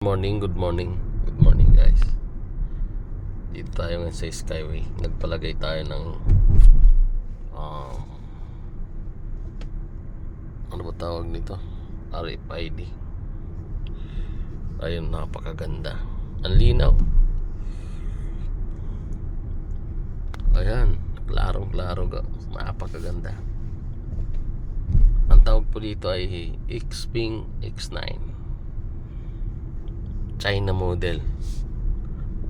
Good morning guys. Dito tayo ngayon sa Skyway. Nagpalagay tayo ng ano ba tawag nito? RFID. Ayun, napakaganda. Ang linaw. Ayan, klarong-klaro, napakaganda. Ang tawag po dito ay Xpeng X9 China model.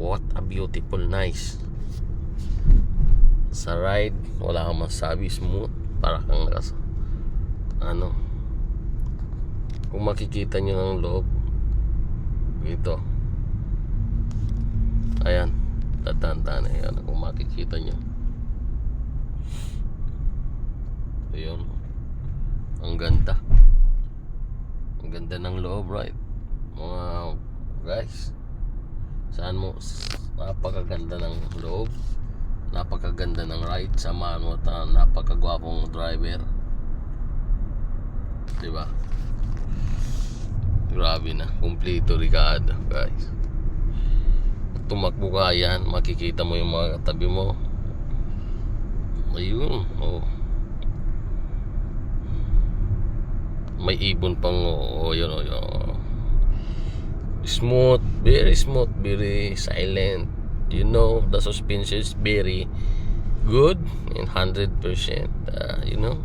What a beautiful, nice. Sa ride, wala kang masabi, smooth. Para kang kung makikita nyo ng loob ito, ayan, tatandaan na yan. Kung makikita nyo, ayun, ang ganda ng loob, right? Mga guys, saan mo, napakaganda ng loob, napakaganda ng ride, samahan mo at napakagwapong driver, diba? Grabe na, kumplito Ricardo guys. Tumakbo ka yan, makikita mo yung mga katabi mo. Ayun, oh, may ibon pang yun. Smooth, very silent. You know, the suspension is very good and 100%. You know.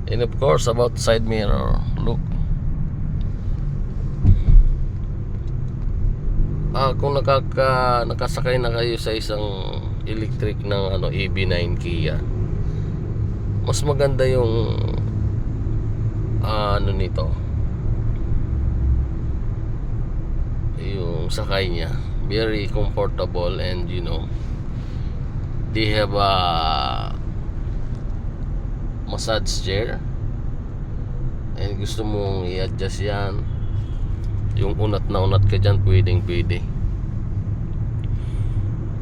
And of course, about side mirror, look. Kung nakasakay na kayo sa isang electric ng EV9 Kia, mas maganda yung nito, yung sakay niya, very comfortable, and you know, they have a massage chair, and gusto mong i-adjust yan, yung unat ka dyan, pwede.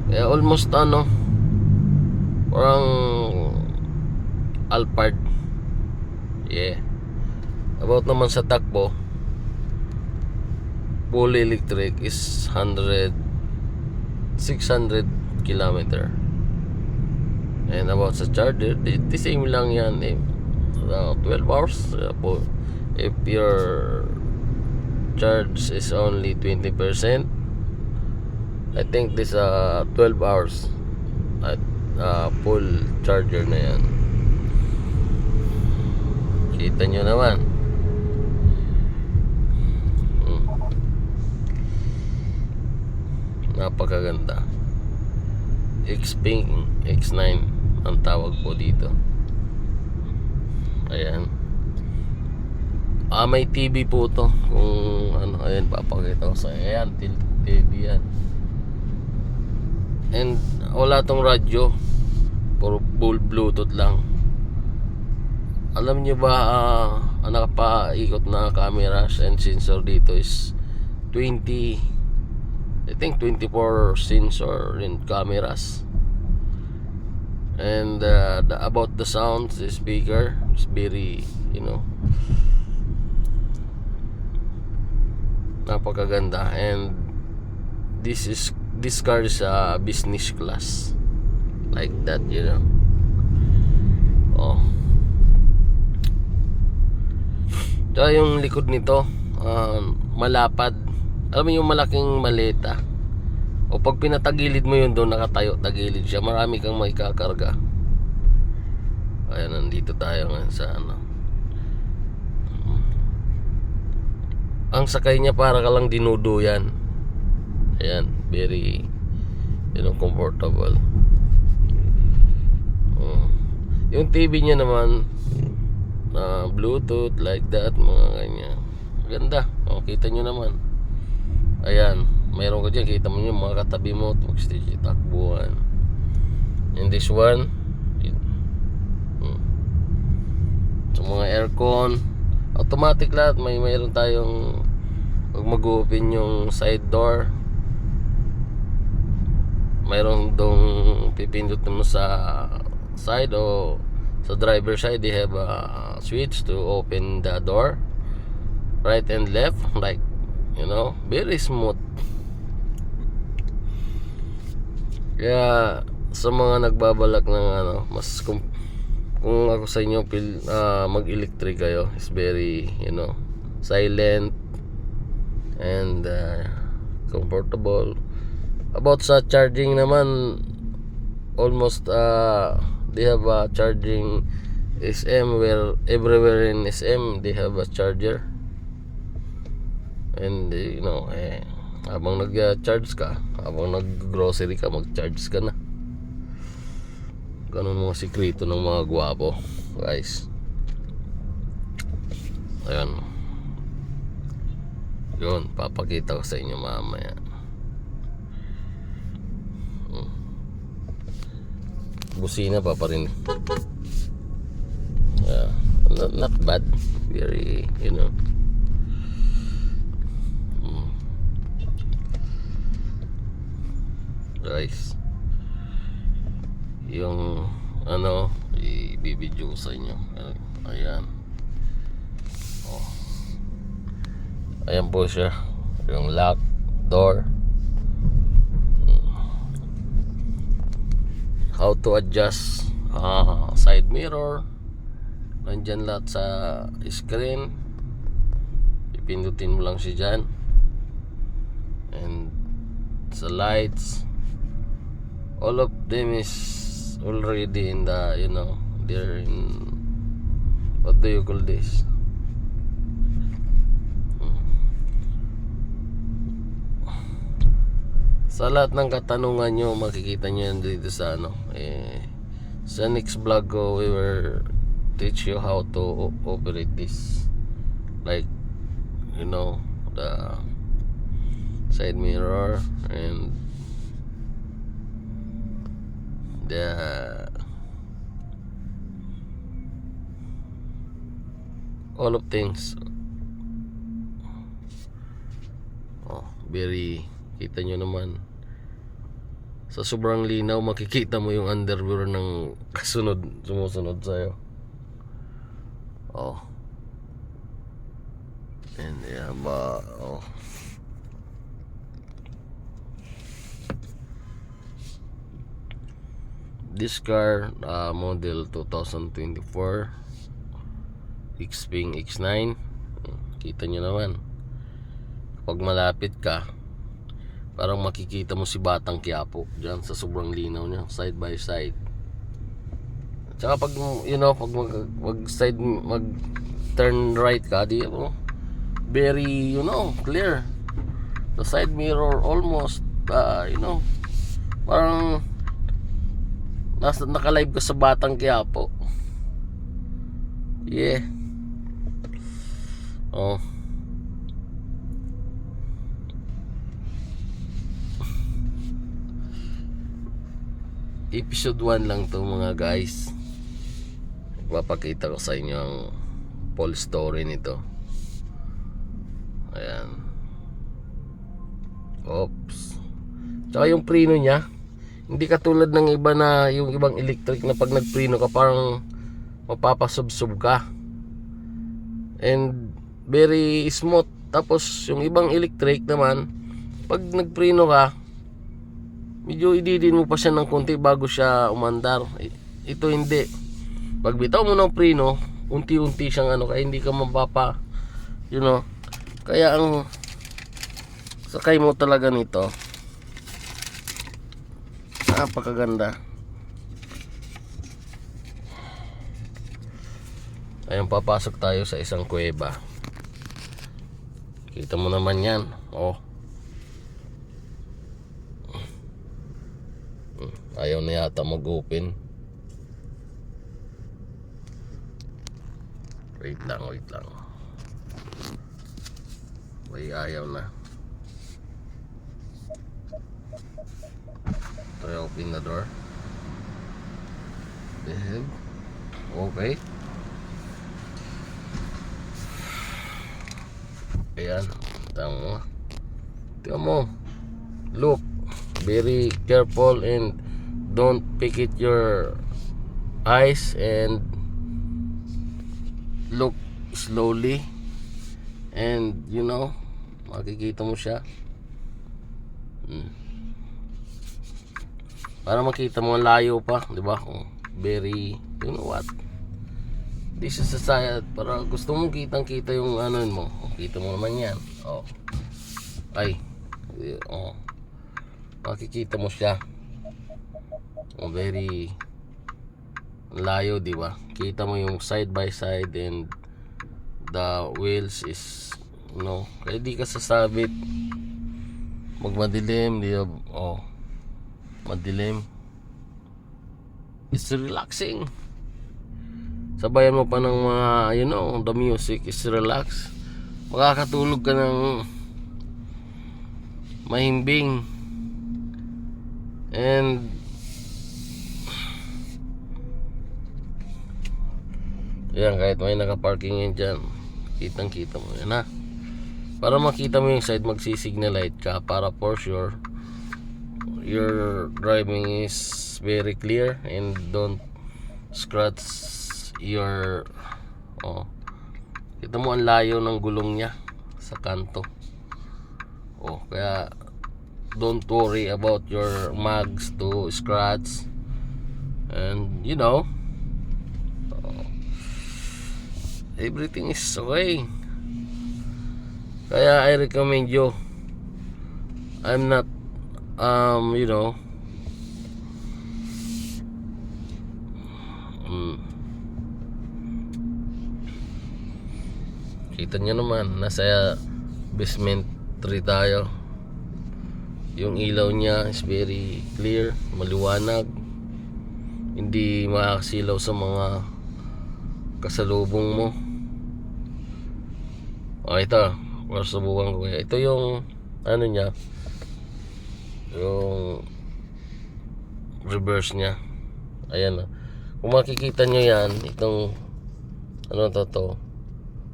Almost parang Alphard. Yeah. About naman sa takbo, full electric is 600 kilometer. And about sa charger, the same lang yan, 12 hours. If your charge is only 20%, I think this 12 hours at full charger na yan. Kita nyo naman. Napakaganda. Xpeng X9 ang tawag po dito. Ayan. May TV po to. Kung ayan, papakita ko sa ayan, TV yan. And wala tong radyo, puro full Bluetooth lang. Alam nyo ba, nakapaikot na cameras and sensor dito is 24 sensor and cameras. And about the sound, the speaker is very, napakaganda. And this car is a business class, like that, oh. Tsaka yung likod nito, malapad. Alam mo yung malaking maleta, o pag pinatagilid mo yun doon, nakatayo, tagilid siya, marami kang may kakarga. Ayan, nandito tayo ngayon sa ang sakay niya para ka lang dinuduyan. Ayan, very comfortable. Yung TV niya naman, Bluetooth, like that, mga ganyan. Ganda. Kita nyo naman. Ayan, mayroon ka dyan, kita mo yung mga katabi mo, stage takbuhan. And this one, so mga aircon, automatic lahat. Mayroon tayong, pag mag-open yung side door, mayroon dong pipindot mo sa side o sa driver side. They have a switch to open the door right and left, like, you know, very smooth. Kaya sa mga nagbabalak ng ano, mas kung ako sa inyo mag-electric kayo, is very, you know, silent and comfortable. About sa charging naman, almost they have a charging SM, where everywhere in SM they have a charger. And you know, habang nag-charge ka, habang nag-grocery ka, mag-charge ka na. Ganun mga sikreto ng mga gwapo, guys. Ayan. Yun, papakita ko sa inyo mamaya. Busina pa rin. Yeah, not bad. Very, you know. Guys, yung ano, i-video ko sa inyo. Ayan. Oh. Ayan po siya, yung lock door. How to adjust side mirror. Nandyan lahat sa screen. Ipindutin mo lang siya dyan. And sa lights, all of them is already in the, you know, they're in, what do you call this? Sa lahat ng katanungan nyo, makikita nyo yan dito sa ano, sa next vlog ko, we will teach you how to operate this, like, you know, the side mirror and the all of things. Oh, very, kita nyo naman, sa sobrang linaw makikita mo yung underwear ng sumusunod sa'yo. Oh, and yeah, oh, this car, model 2024 Xpeng X9. Kita nyo naman, kapag malapit ka, parang makikita mo si Batang Quiapo dyan sa sobrang linaw niya, side by side. Tsaka pag, you know, pag mag turn right ka, di mo, very, you know, clear. The side mirror almost, you know, parang naka-live ka sa Batang Quiapo. Yeah. Oh. Episode 1 lang to mga guys. Papakita ko sa inyo ang full story nito. Ayan. Oops. Tsaka yung preno niya, hindi katulad ng iba na, yung ibang electric na pag nagpreno ka parang mapapasubsob ka. And very smooth. Tapos yung ibang electric naman, pag nagpreno ka, medyo ididin mo pa siya ng konti bago siya umandar. Ito hindi. Pag bitaw mo ng preno, unti-unti siyang ano, kaya hindi ka mapapa, you know. Kaya ang sakay mo talaga nito, napakaganda. Ayun, papasok tayo sa isang kuweba. Kita mo naman yan. Oh, ayaw na yata mag-open. Wait lang. May ayaw na. Try open the door. Okay. Ayan. Tingnan mo. Look. Very careful and don't pick it your eyes and look slowly And you know, makikita mo siya. Para makita mo ang layo pa, di ba? Very, you know what? This is a side para gusto mong kitang-kita yung ano mo. Kita mo naman yan. Ay. Makikita mo siya. Very layo, di ba? Kita mo yung side by side and the wheels is, you know, kaya di ka sasabit. Magmadilim, di ba? Madilim. It's relaxing. Sabayan mo pa ng mga, you know, the music is relax. Makakatulog ka ng mahimbing. And yan, kahit may nakaparking yan dyan, kitang kita mo yan, ha. Para makita mo yung side, magsisignal light ka para for sure your driving is very clear and don't scratch your kita mo ang layo ng gulong niya sa kanto. Kaya don't worry about your mags to scratch, and you know, everything is okay. Kaya I recommend you. I'm not you know, kita nyo naman, nasa basement 3 tayo. Yung ilaw niya is very clear, maliwanag, hindi makakasilaw sa mga kasalubong mo. Ito, subukan ko. Ito yung ano niya, yung reverse niya. Ayan. Kung makikita nyo yan, itong ano to,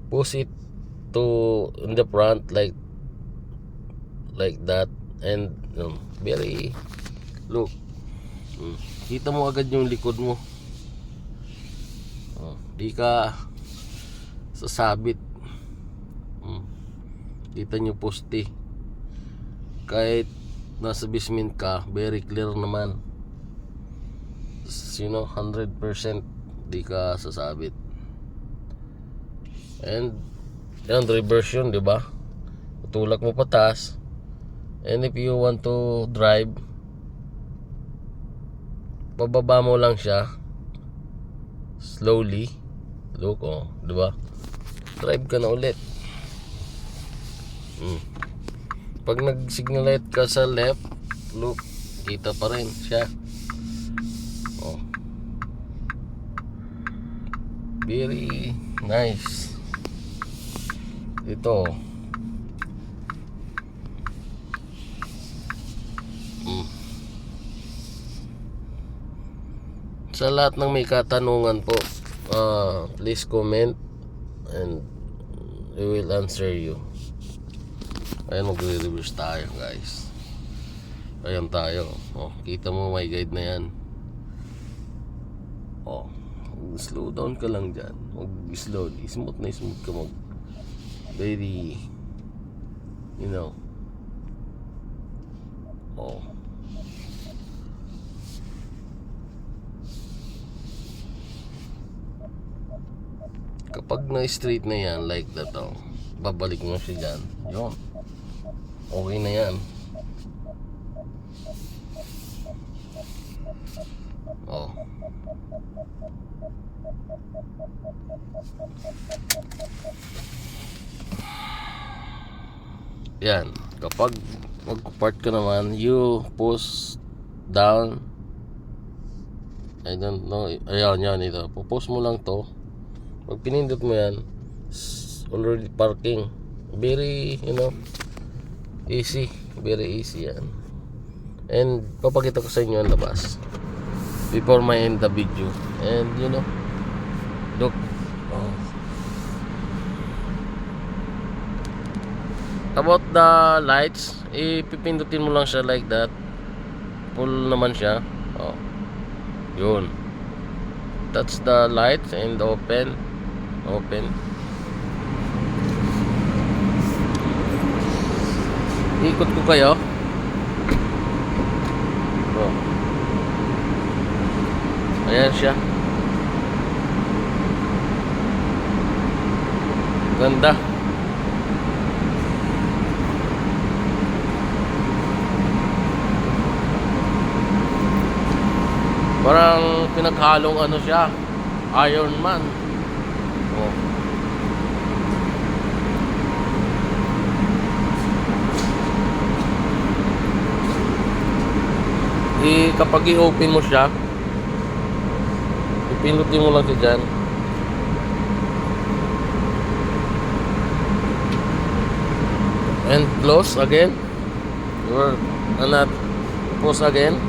push it to in the front like that, and very look, kita mo agad yung likod mo. Di ka sasabit. Kita nyo poste. Kahit nasa basement ka, very clear naman. You know, 100% di ka sasabit. And yan, reverse yun, di ba? Tutulak mo patas. And if you want to drive, pababa mo lang siya slowly. Look, di ba? Drive ka na ulit. Pag nag-signal light ka sa left, look, kita pa rin siya. Very nice. Ito. Sa lahat ng may katanungan po, please comment and we will answer you. Ayan, magre-reverse tayo, guys. Ayan tayo. Kita mo, may guide na yan. Slow down ka lang dyan. Mag-slowly. Smooth na smooth ka mag very, you know. Kapag na-straight na yan, like that, babalik mo siya dyan. Yun. Okay na yan. Yan. Kapag mag-park ka naman, you push down. I don't know. Ayan, ito. Pupost mo lang to. Pag pinindot mo yan, already parking. Very, you know, easy. Very easy yan. And papakita ko sa inyo ang labas before my end the video. And you know, look. About the lights, ipipindutin mo lang siya like that. Full naman siya. Yun. That's the lights and open. Ikot ko kayo. Oh. Ayan siya. Ganda. Parang pinaghalong ano siya, Iron Man. Oh. Kapag i-open mo siya, ipindutin mo lang siya dyan. And close again. Or not close again.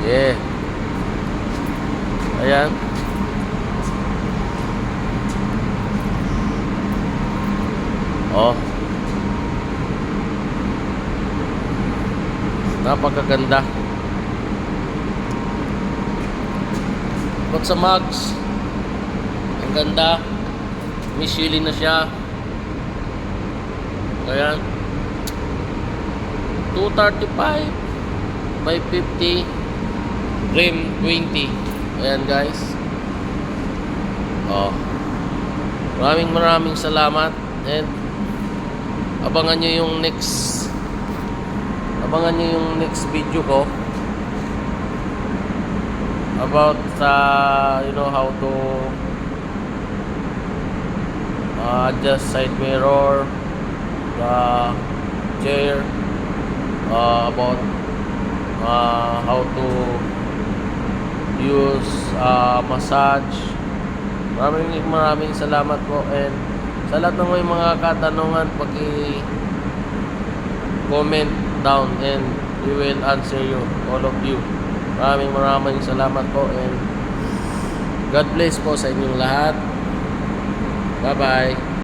Yeah. Ayan. Oh. Napakaganda. But sa Max, ang ganda. Michelin na siya. Ayan. 235 by 50 rim 20. Ayan guys. Oh. Maraming salamat. And abangan nyo yung next video ko about you know how to adjust side mirror, the chair, about how to use massage. Maraming salamat po, and sa lahat ng may mga katanungan, comment down and we will answer you, all of you. Maraming salamat po, and God bless po sa inyong lahat. Bye bye.